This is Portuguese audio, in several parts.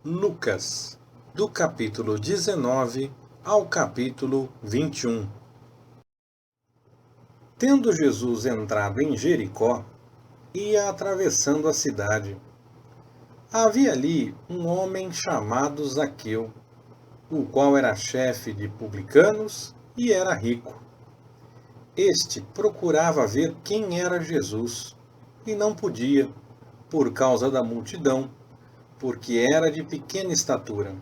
Lucas, do capítulo 19 ao capítulo 21. Tendo Jesus entrado em Jericó, ia atravessando a cidade. Havia ali um homem chamado Zaqueu, o qual era chefe de publicanos e era rico. Este procurava ver quem era Jesus, e não podia, por causa da multidão, porque era de pequena estatura.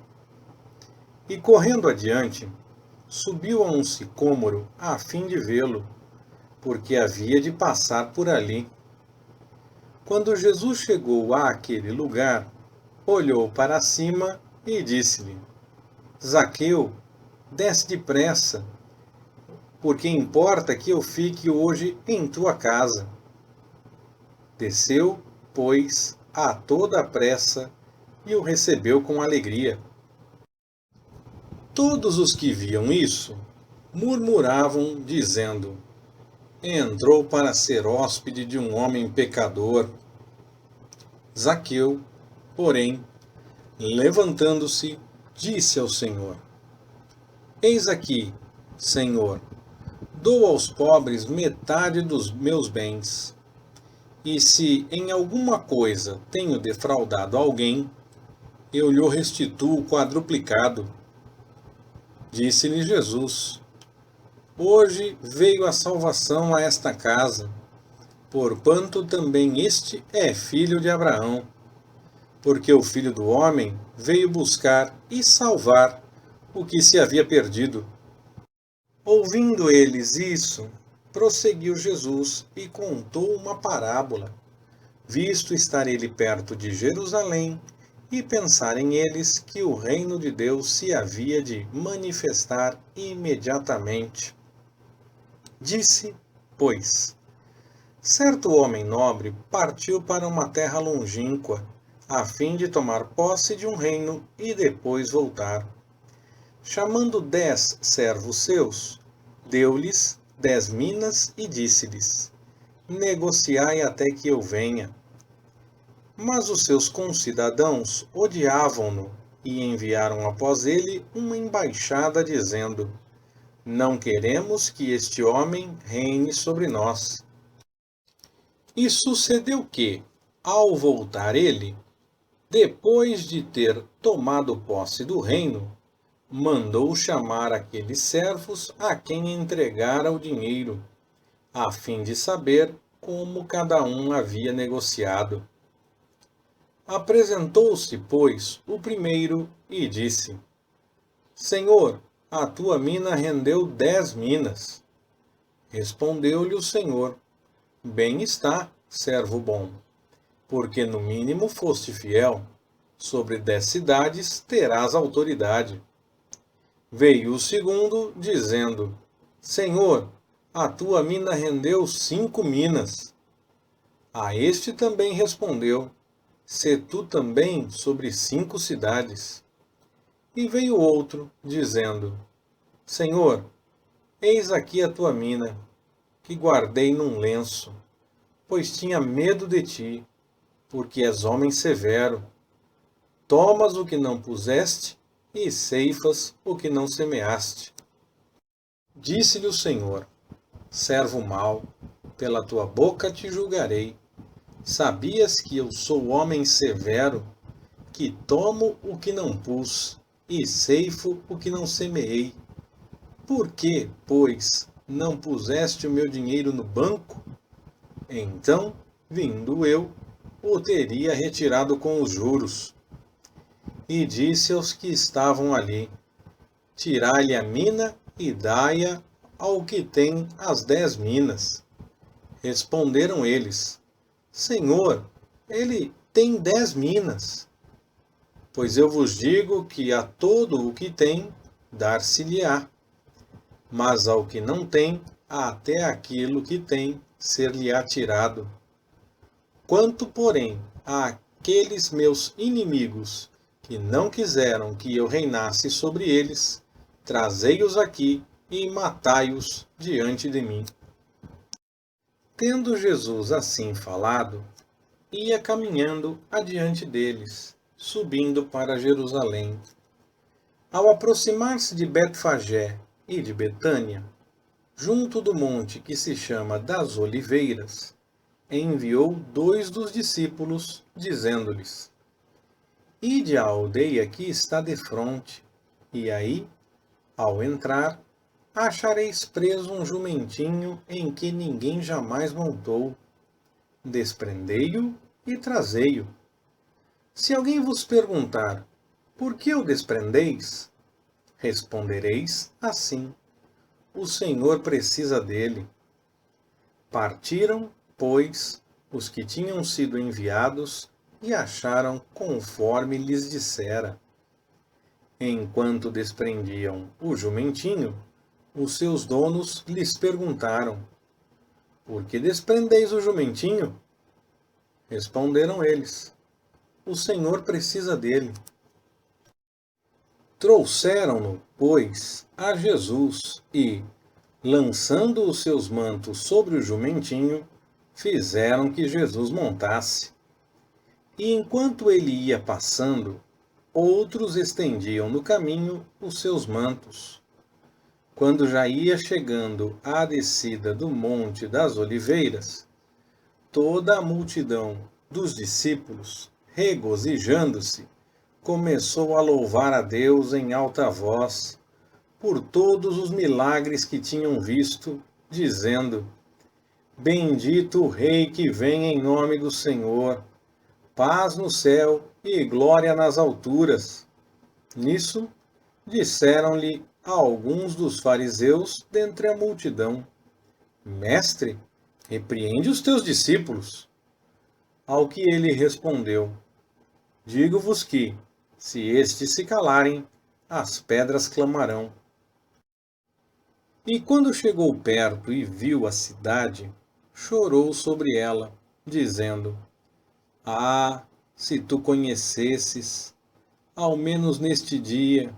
E correndo adiante, subiu a um sicômoro a fim de vê-lo, porque havia de passar por ali. Quando Jesus chegou àquele lugar, olhou para cima e disse-lhe: Zaqueu, desce depressa, porque importa que eu fique hoje em tua casa. Desceu, pois, a toda a pressa e o recebeu com alegria. Todos os que viam isso murmuravam, dizendo: Entrou para ser hóspede de um homem pecador. Zaqueu, porém, levantando-se, disse ao Senhor: Eis aqui, Senhor, dou aos pobres metade dos meus bens. E se em alguma coisa tenho defraudado alguém, eu lhe restituo quadruplicado. Disse-lhe Jesus: Hoje veio a salvação a esta casa, porquanto também este é filho de Abraão. Porque o Filho do Homem veio buscar e salvar o que se havia perdido. Ouvindo eles isso, prosseguiu Jesus e contou uma parábola, visto estar ele perto de Jerusalém, e pensarem eles que o reino de Deus se havia de manifestar imediatamente. Disse, pois, certo homem nobre partiu para uma terra longínqua, a fim de tomar posse de um reino e depois voltar. Chamando 10 servos seus, deu-lhes 10 minas e disse-lhes: Negociai até que eu venha. Mas os seus concidadãos odiavam-no e enviaram após ele uma embaixada dizendo: Não queremos que este homem reine sobre nós. E sucedeu que, ao voltar ele, depois de ter tomado posse do reino, mandou chamar aqueles servos a quem entregara o dinheiro, a fim de saber como cada um havia negociado. Apresentou-se, pois, o primeiro e disse: Senhor, a tua mina rendeu 10 minas. Respondeu-lhe o Senhor: Bem está, servo bom, porque no mínimo foste fiel, sobre 10 cidades terás autoridade. Veio o segundo, dizendo: Senhor, a tua mina rendeu 5 minas. A este também respondeu: Sê tu também sobre 5 cidades. E veio outro, dizendo: Senhor, eis aqui a tua mina, que guardei num lenço, pois tinha medo de ti, porque és homem severo. Tomas o que não puseste e ceifas o que não semeaste. Disse-lhe o Senhor: Servo mau, pela tua boca te julgarei. Sabias que eu sou homem severo, que tomo o que não pus e ceifo o que não semeei? Por que, pois, não puseste o meu dinheiro no banco? Então, vindo eu, o teria retirado com os juros. E disse aos que estavam ali: Tirai-lhe a mina e dai-a ao que tem as 10 minas. Responderam eles: Senhor, ele tem 10 minas. Pois eu vos digo que a todo o que tem, dar-se-lhe-á. Mas ao que não tem, até aquilo que tem, ser-lhe-á tirado. Quanto, porém, àqueles meus inimigos, que não quiseram que eu reinasse sobre eles, trazei-os aqui e matai-os diante de mim. Tendo Jesus assim falado, ia caminhando adiante deles, subindo para Jerusalém. Ao aproximar-se de Betfagé e de Betânia, junto do monte que se chama das Oliveiras, enviou 2 dos discípulos, dizendo-lhes: Ide à aldeia que está defronte, e aí, ao entrar, achareis preso um jumentinho em que ninguém jamais montou. Desprendei-o e trazei-o. Se alguém vos perguntar, por que o desprendeis? Respondereis assim: o Senhor precisa dele. Partiram, pois, os que tinham sido enviados e acharam conforme lhes dissera. Enquanto desprendiam o jumentinho, os seus donos lhes perguntaram: por que desprendeis o jumentinho? Responderam eles: o Senhor precisa dele. Trouxeram-no, pois, a Jesus e, lançando os seus mantos sobre o jumentinho, fizeram que Jesus montasse. E enquanto ele ia passando, outros estendiam no caminho os seus mantos. Quando já ia chegando à descida do Monte das Oliveiras, toda a multidão dos discípulos, regozijando-se, começou a louvar a Deus em alta voz por todos os milagres que tinham visto, dizendo: Bendito o Rei que vem em nome do Senhor, paz no céu e glória nas alturas. Nisso, disseram-lhe alguns dos fariseus dentre a multidão: Mestre, repreende os teus discípulos. Ao que ele respondeu: Digo-vos que, se estes se calarem, as pedras clamarão. E quando chegou perto e viu a cidade, chorou sobre ela, dizendo: Ah, se tu conhecesses, ao menos neste dia,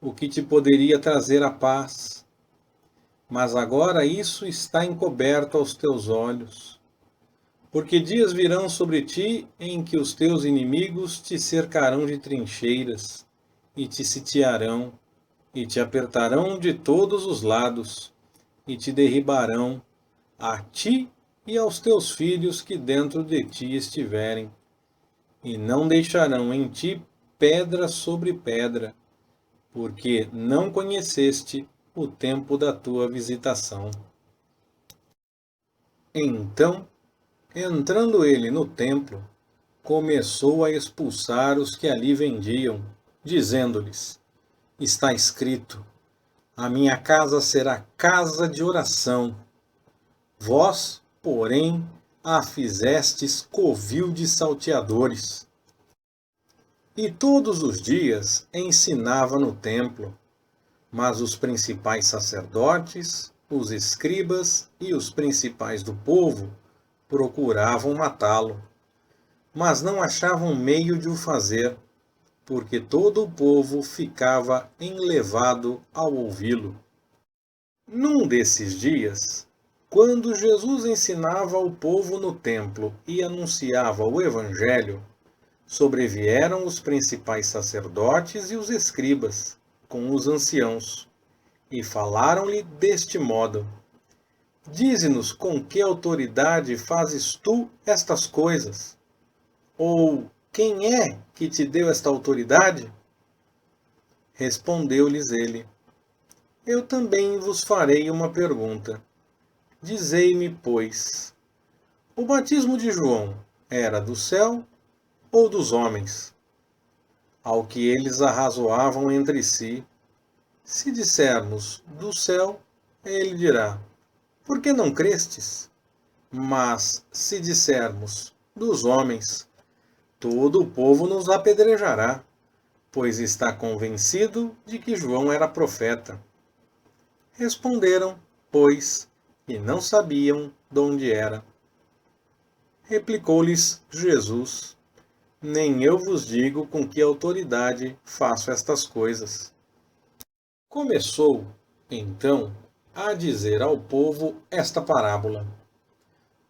o que te poderia trazer a paz. Mas agora isso está encoberto aos teus olhos. Porque dias virão sobre ti em que os teus inimigos te cercarão de trincheiras, e te sitiarão, e te apertarão de todos os lados, e te derribarão, a ti e aos teus filhos que dentro de ti estiverem, e não deixarão em ti pedra sobre pedra, porque não conheceste o tempo da tua visitação. Então, entrando ele no templo, começou a expulsar os que ali vendiam, dizendo-lhes: Está escrito: a minha casa será casa de oração. Vós, porém, a fizestes covil de salteadores. E todos os dias ensinava no templo, mas os principais sacerdotes, os escribas e os principais do povo procuravam matá-lo, mas não achavam meio de o fazer, porque todo o povo ficava enlevado ao ouvi-lo. Num desses dias, quando Jesus ensinava ao povo no templo e anunciava o Evangelho, sobrevieram os principais sacerdotes e os escribas, com os anciãos, e falaram-lhe deste modo: Dize-nos com que autoridade fazes tu estas coisas? Ou quem é que te deu esta autoridade? Respondeu-lhes ele: Eu também vos farei uma pergunta. Dizei-me, pois, o batismo de João era do céu ou dos homens? Ao que eles arrazoavam entre si: se dissermos do céu, ele dirá: por que não crestes? Mas se dissermos dos homens, todo o povo nos apedrejará, pois está convencido de que João era profeta. Responderam, pois, e não sabiam de onde era. Replicou-lhes Jesus: Nem eu vos digo com que autoridade faço estas coisas. Começou, então, a dizer ao povo esta parábola: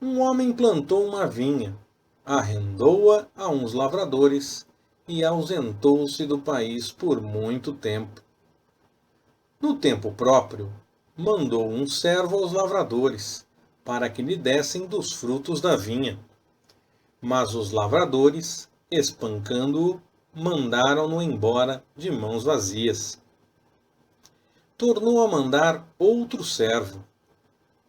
Um homem plantou uma vinha, arrendou-a a uns lavradores e ausentou-se do país por muito tempo. No tempo próprio, mandou um servo aos lavradores, para que lhe dessem dos frutos da vinha. Mas os lavradores, espancando-o, mandaram-no embora de mãos vazias. Tornou a mandar outro servo,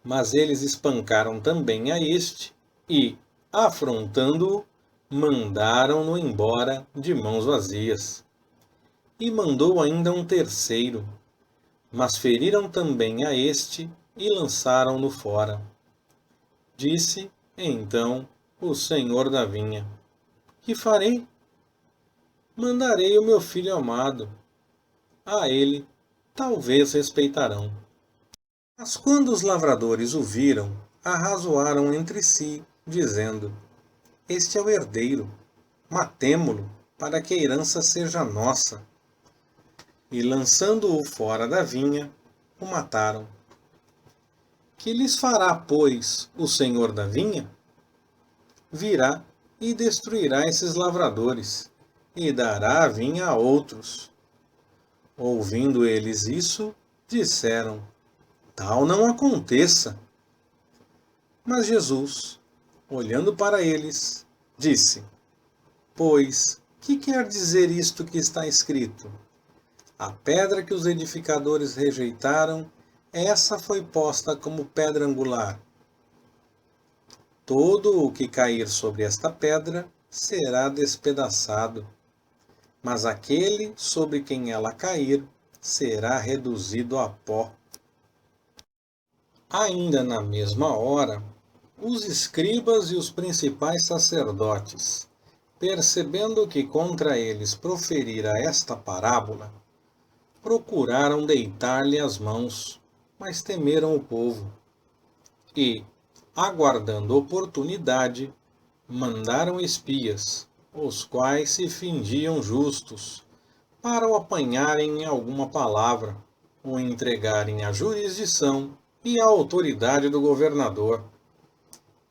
mas eles espancaram também a este e, afrontando-o, mandaram-no embora de mãos vazias. E mandou ainda um terceiro, mas feriram também a este e lançaram-no fora. Disse, então, o senhor da vinha: Que farei? Mandarei o meu filho amado. A ele talvez respeitarão. Mas quando os lavradores o viram, arrazoaram entre si, dizendo: Este é o herdeiro, matemo-lo, para que a herança seja nossa. E lançando-o fora da vinha, o mataram. Que lhes fará, pois, o senhor da vinha? Virá e destruirá esses lavradores, e dará a vinha a outros. Ouvindo eles isso, disseram: Tal não aconteça. Mas Jesus, olhando para eles, disse: Pois, que quer dizer isto que está escrito? A pedra que os edificadores rejeitaram, essa foi posta como pedra angular. Todo o que cair sobre esta pedra será despedaçado, mas aquele sobre quem ela cair será reduzido a pó. Ainda na mesma hora, os escribas e os principais sacerdotes, percebendo que contra eles proferira esta parábola, procuraram deitar-lhe as mãos, mas temeram o povo. E, aguardando oportunidade, mandaram espias, os quais se fingiam justos, para o apanharem em alguma palavra, o entregarem à jurisdição e à autoridade do governador.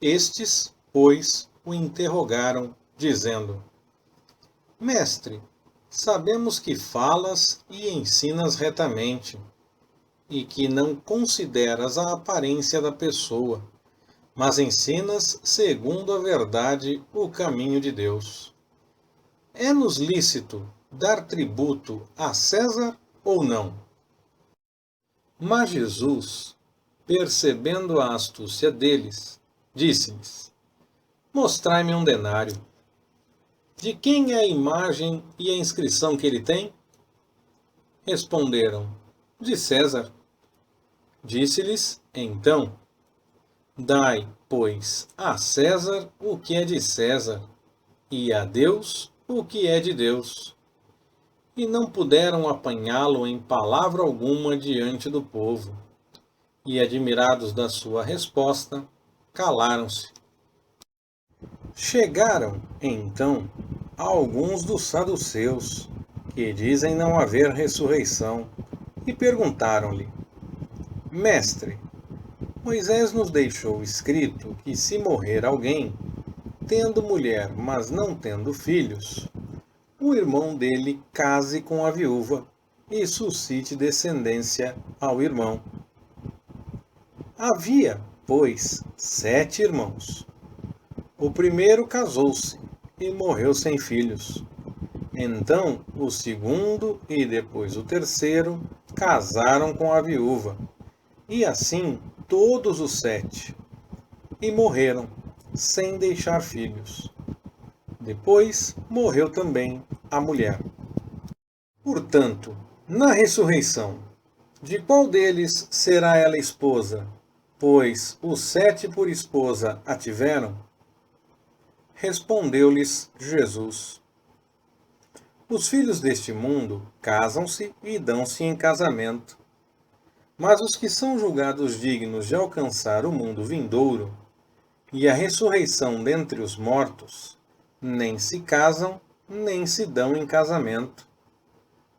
Estes, pois, o interrogaram, dizendo: Mestre, sabemos que falas e ensinas retamente, e que não consideras a aparência da pessoa, mas ensinas segundo a verdade o caminho de Deus. É-nos lícito dar tributo a César ou não? Mas Jesus, percebendo a astúcia deles, disse-lhes: Mostrai-me um denário. De quem é a imagem e a inscrição que ele tem? Responderam: De César. Disse-lhes, então: Dai, pois, a César o que é de César, e a Deus o que é de Deus. E não puderam apanhá-lo em palavra alguma diante do povo. E, admirados da sua resposta, calaram-se. Chegaram, então, alguns dos saduceus, que dizem não haver ressurreição, e perguntaram-lhe: Mestre, Moisés nos deixou escrito que se morrer alguém, tendo mulher, mas não tendo filhos, o irmão dele case com a viúva e suscite descendência ao irmão. Havia, pois, 7 irmãos. O primeiro casou-se e morreu sem filhos. Então o segundo e depois o terceiro casaram com a viúva, e assim todos os 7, e morreram, sem deixar filhos. Depois morreu também a mulher. Portanto, na ressurreição, de qual deles será ela esposa? Pois os 7 por esposa a tiveram? Respondeu-lhes Jesus: Os filhos deste mundo casam-se e dão-se em casamento. Mas os que são julgados dignos de alcançar o mundo vindouro e a ressurreição dentre os mortos, nem se casam, nem se dão em casamento,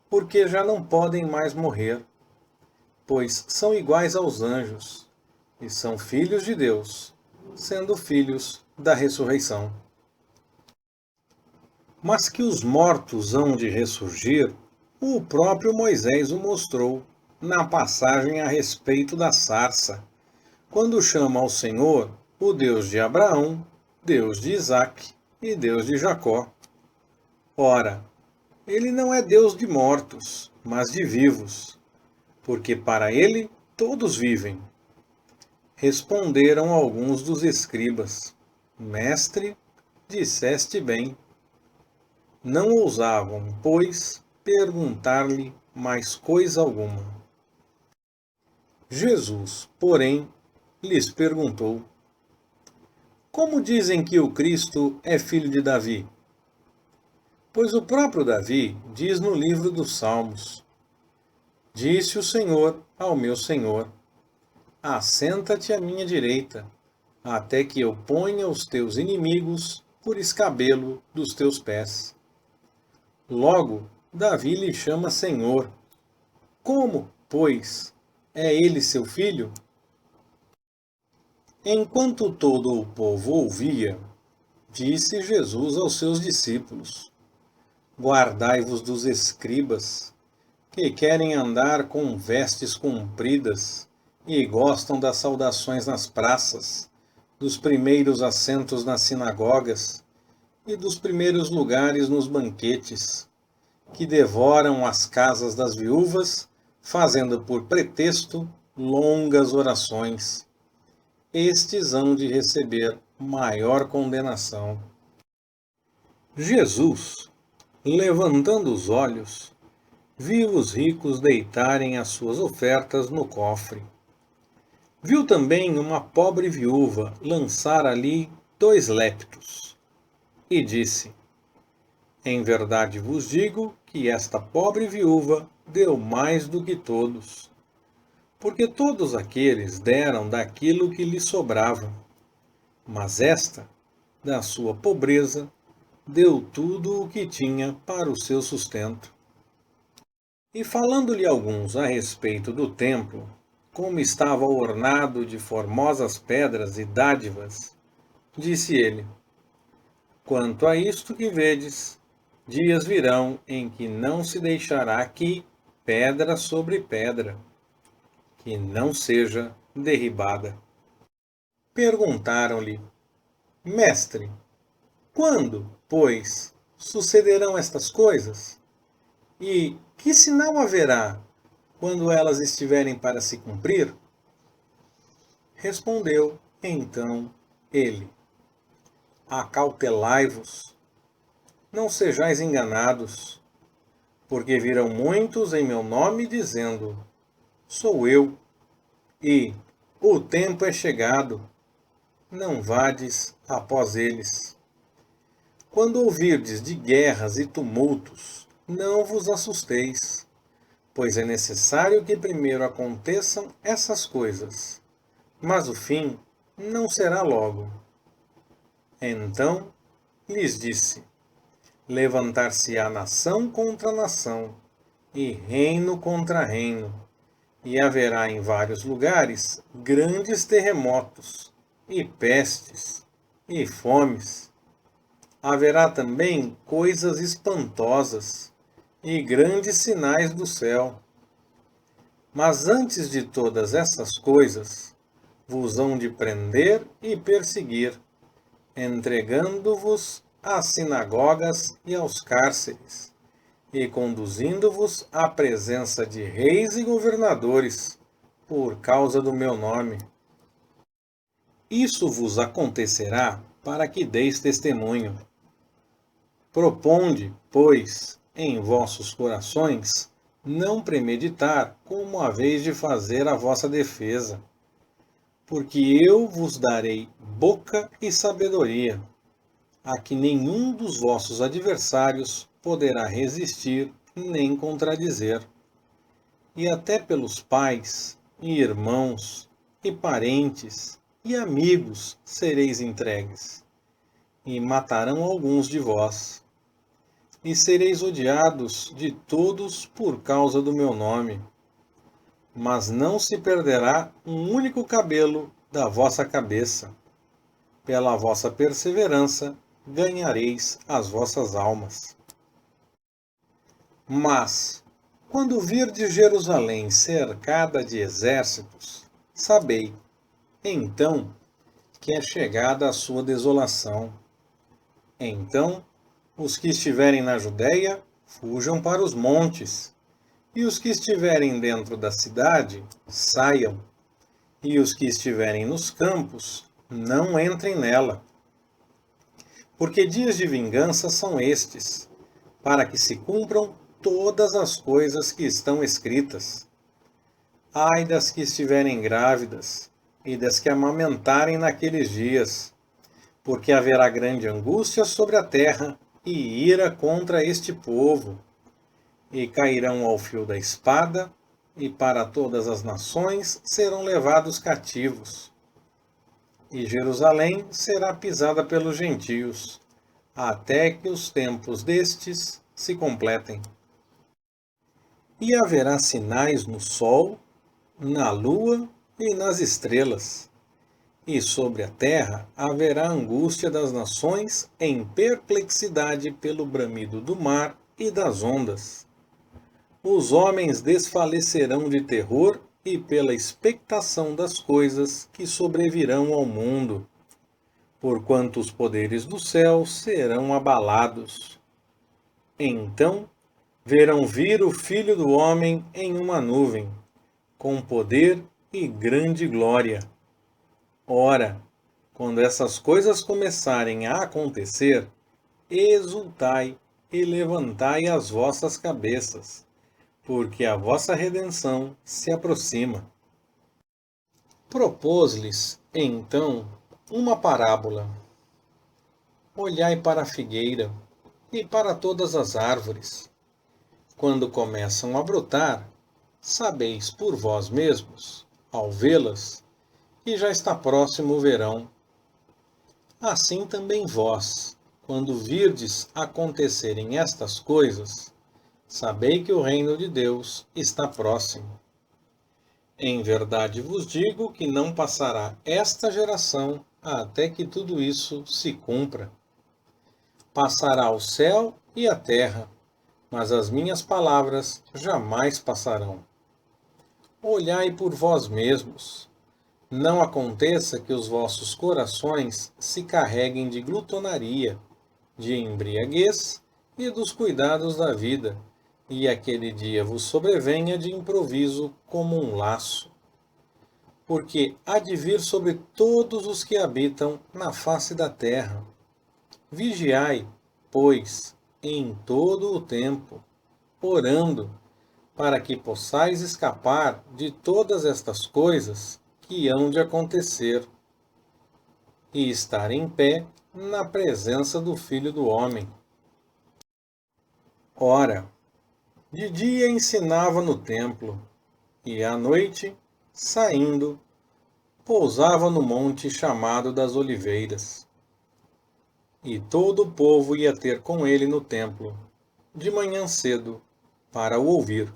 porque já não podem mais morrer, pois são iguais aos anjos, e são filhos de Deus, sendo filhos da ressurreição. Mas que os mortos hão de ressurgir, o próprio Moisés o mostrou, na passagem a respeito da sarça, quando chama ao Senhor o Deus de Abraão, Deus de Isaque e Deus de Jacó. Ora, ele não é Deus de mortos, mas de vivos, porque para ele todos vivem. Responderam alguns dos escribas: Mestre, disseste bem. Não ousavam, pois, perguntar-lhe mais coisa alguma. Jesus, porém, lhes perguntou: Como dizem que o Cristo é filho de Davi? Pois o próprio Davi diz no livro dos Salmos: Disse o Senhor ao meu Senhor: Assenta-te à minha direita, até que eu ponha os teus inimigos por escabelo dos teus pés. Logo, Davi lhe chama Senhor. Como, pois, é ele seu filho? Enquanto todo o povo ouvia, disse Jesus aos seus discípulos: Guardai-vos dos escribas, que querem andar com vestes compridas e gostam das saudações nas praças, dos primeiros assentos nas sinagogas e dos primeiros lugares nos banquetes, que devoram as casas das viúvas, fazendo por pretexto longas orações. Estes hão de receber maior condenação. Jesus, levantando os olhos, viu os ricos deitarem as suas ofertas no cofre. Viu também uma pobre viúva lançar ali 2 leptos. E disse: Em verdade vos digo que esta pobre viúva deu mais do que todos, porque todos aqueles deram daquilo que lhe sobrava, mas esta, da sua pobreza, deu tudo o que tinha para o seu sustento. E falando-lhe alguns a respeito do templo, como estava ornado de formosas pedras e dádivas, disse ele: Quanto a isto que vedes, dias virão em que não se deixará aqui pedra sobre pedra, que não seja derribada. Perguntaram-lhe: Mestre, quando, pois, sucederão estas coisas? E que sinal haverá quando elas estiverem para se cumprir? Respondeu então ele: Acautelai-vos, não sejais enganados, porque virão muitos em meu nome dizendo: Sou eu, e o tempo é chegado, não vades após eles. Quando ouvirdes de guerras e tumultos, não vos assusteis, pois é necessário que primeiro aconteçam essas coisas, mas o fim não será logo. Então lhes disse: Levantar-se-á nação contra nação, e reino contra reino, e haverá em vários lugares grandes terremotos, e pestes, e fomes. Haverá também coisas espantosas, e grandes sinais do céu. Mas antes de todas essas coisas, vos hão de prender e perseguir, entregando-vos às sinagogas e aos cárceres, e conduzindo-vos à presença de reis e governadores, por causa do meu nome. Isso vos acontecerá para que deis testemunho. Proponde, pois, em vossos corações, não premeditar como haveis de fazer a vossa defesa, porque eu vos darei boca e sabedoria, a que nenhum dos vossos adversários poderá resistir nem contradizer. E até pelos pais, e irmãos, e parentes, e amigos sereis entregues, e matarão alguns de vós. E sereis odiados de todos por causa do meu nome. Mas não se perderá um único cabelo da vossa cabeça. Pela vossa perseverança, ganhareis as vossas almas. Mas, quando virdes Jerusalém cercada de exércitos, sabei, então, que é chegada a sua desolação. Então, os que estiverem na Judéia, fujam para os montes, e os que estiverem dentro da cidade, saiam, e os que estiverem nos campos, não entrem nela. Porque dias de vingança são estes, para que se cumpram todas as coisas que estão escritas. Ai das que estiverem grávidas, e das que amamentarem naqueles dias, porque haverá grande angústia sobre a terra, e ira contra este povo, e cairão ao fio da espada, e para todas as nações serão levados cativos. E Jerusalém será pisada pelos gentios, até que os tempos destes se completem. E haverá sinais no sol, na lua e nas estrelas. E sobre a terra haverá angústia das nações em perplexidade pelo bramido do mar e das ondas. Os homens desfalecerão de terror e pela expectação das coisas que sobrevirão ao mundo, porquanto os poderes do céu serão abalados. Então verão vir o Filho do Homem em uma nuvem, com poder e grande glória. Ora, quando essas coisas começarem a acontecer, exultai e levantai as vossas cabeças, porque a vossa redenção se aproxima. Propôs-lhes, então, uma parábola. Olhai para a figueira e para todas as árvores. Quando começam a brotar, sabeis por vós mesmos, ao vê-las, que já está próximo o verão. Assim também vós, quando virdes acontecerem estas coisas, sabei que o reino de Deus está próximo. Em verdade vos digo que não passará esta geração até que tudo isso se cumpra. Passará o céu e a terra, mas as minhas palavras jamais passarão. Olhai por vós mesmos. Não aconteça que os vossos corações se carreguem de glutonaria, de embriaguez e dos cuidados da vida, e aquele dia vos sobrevenha de improviso como um laço. Porque há de vir sobre todos os que habitam na face da terra. Vigiai, pois, em todo o tempo, orando, para que possais escapar de todas estas coisas que hão de acontecer, e estar em pé na presença do Filho do Homem. Ora, de dia ensinava no templo, e à noite, saindo, pousava no monte chamado das Oliveiras. E todo o povo ia ter com ele no templo, de manhã cedo, para o ouvir.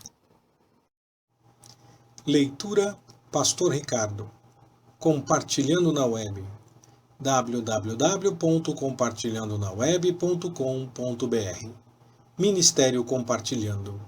Leitura Pastor Ricardo. Compartilhando na web. www.compartilhandonaweb.com.br Ministério Compartilhando.